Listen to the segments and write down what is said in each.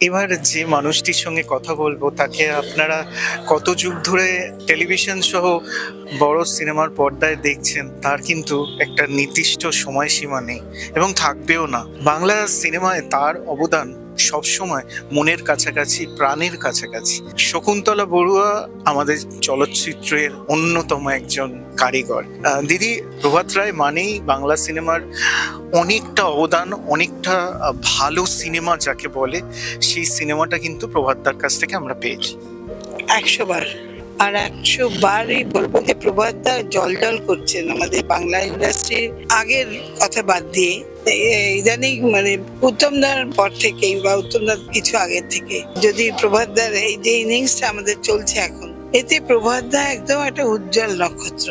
এবার যে মানুষটির সঙ্গে কথা বলবো তাকে আপনারা কত যুগ ধরে টেলিভিশন সহ বড় সিনেমার পর্দায় দেখছেন তার কিন্তু একটা নির্দিষ্ট সময়সীমা নেই এবং থাকবেও না। বাংলা সিনেমায় তার অবদান সবসময় মনের কাছাকাছি, প্রাণের কাছাকাছি। শকুন্তলা বড়ুয়া আমাদের চলচ্চিত্রের অন্যতম একজন কারিগর। দিদি, প্রভাত রায় মানেই বাংলা সিনেমার অনেকটা অবদান, অনেকটা ভালো সিনেমা যাকে বলে, সেই সিনেমাটা কিন্তু প্রভাতদার কাছ থেকে আমরা পেয়েছি। 100 বার, আর 100 বারই বলবো যে প্রভাতদা জল জল করছেন আমাদের বাংলা ইন্ডাস্ট্রির। আগের কথা বাদ দিয়ে ইদানিং মানে উত্তমদার পর থেকে বা উত্তমদার কিছু আগের থেকে যদি প্রভাতদার এই যে ইনিংসটা আমাদের চলছে এখন, এতে প্রভাতদা একদম একটা উজ্জ্বল নক্ষত্র,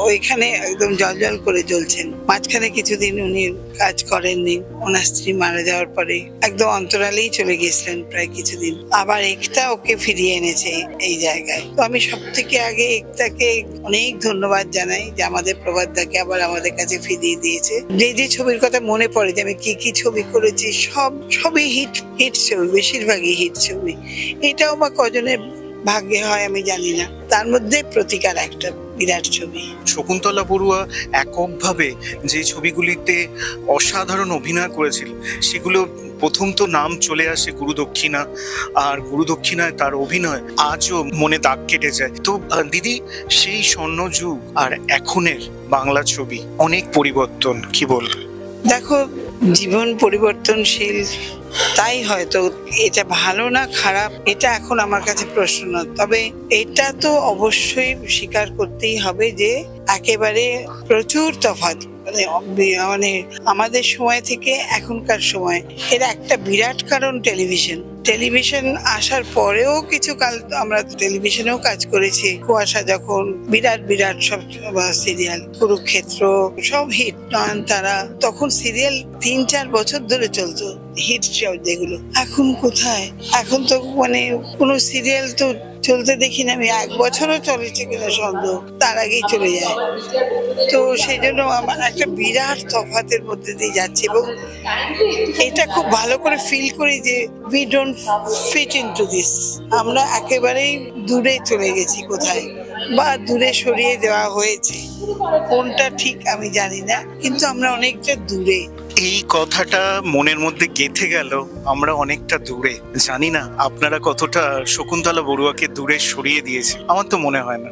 ওইখানে একদম জল জল করে জ্বলছেন। মাঝখানে কিছুদিন উনি কাজ করেননি, ওনার স্ত্রী মারা যাওয়ার পরে একদম অন্তরালেই চলে গিয়েছিলেন প্রায় কিছুদিন। আবার একতা ওকে ফিরিয়ে এনেছে এই জায়গায়। তো আমি সব থেকে আগে একতাকে অনেক ধন্যবাদ জানাই যে আমাদের প্রভাতদাকে আবার আমাদের কাছে ফিরিয়ে দিয়েছে। যে যে ছবির কথা মনে পড়ে যে আমি কি কি ছবি করেছি, সবই হিট ছবি, বেশিরভাগই হিট ছবি। এটাও বা কজনের ভাগ্যে হয় আমি জানি না, তার মধ্যে প্রতিকার একটা বিরাট ছবি। শকুন্তলা বড়ুয়া এককভাবে যে ছবিগুলিতে অসাধারণ অভিনয় করেছিল সেগুলো প্রথম তো নাম চলে আসে গুরুদক্ষিণা, আর গুরুদক্ষিণায় তার অভিনয় আজও মনে দাগ কেটে যায়। তো দিদি, সেই স্বর্ণযুগ আর এখনের বাংলা ছবি অনেক পরিবর্তন, কি বলবো? দেখো, জীবন পরিবর্তনশীল, তাই হয়তো এটা ভালো না খারাপ এটা এখন আমার কাছে প্রশ্ন না। তবে এটা তো অবশ্যই স্বীকার করতেই হবে যে একেবারে প্রচুর তফাৎ, মানে আমাদের সময় থেকে এখনকার সময় এর একটা বিরাট কারণ টেলিভিশন আসার পরেও কিছু কাল আমরা টেলিভিশনেও কাজ করেছি। কুয়াশা যখন বিরাট বিরাট সব সিরিয়াল, কুরুক্ষেত্র সব হিট, নয়নতারা, তখন সিরিয়াল 3-4 বছর ধরে চলতো হিট যেগুলো। এখন কোথায়? এখন তো মানে কোনো সিরিয়াল তো চলতে দেখি না আমি, 1 বছরও চলেছে কিনা সন্দেহ, তার আগেই চলে যায়। তো সেই জন্য আমার একটা বিরাট তফাতের মধ্যে দিয়ে যাচ্ছে এবং এটা খুব ভালো করে ফিল করি যে we don't fit into this. আমরা একেবারেই দূরে চলে গেছি কোথায়, বা দূরে সরিয়ে দেওয়া হয়েছে, কোনটা ঠিক আমি জানি না, কিন্তু আমরা অনেকটা দূরে। এই কথাটা মনের মধ্যে গেঁথে গেল, আমরা অনেকটা দূরে। জানি না আপনারা কতটা শকুন্তলা বড়ুয়াকে দূরে সরিয়ে দিয়েছে, আমার তো মনে হয় না।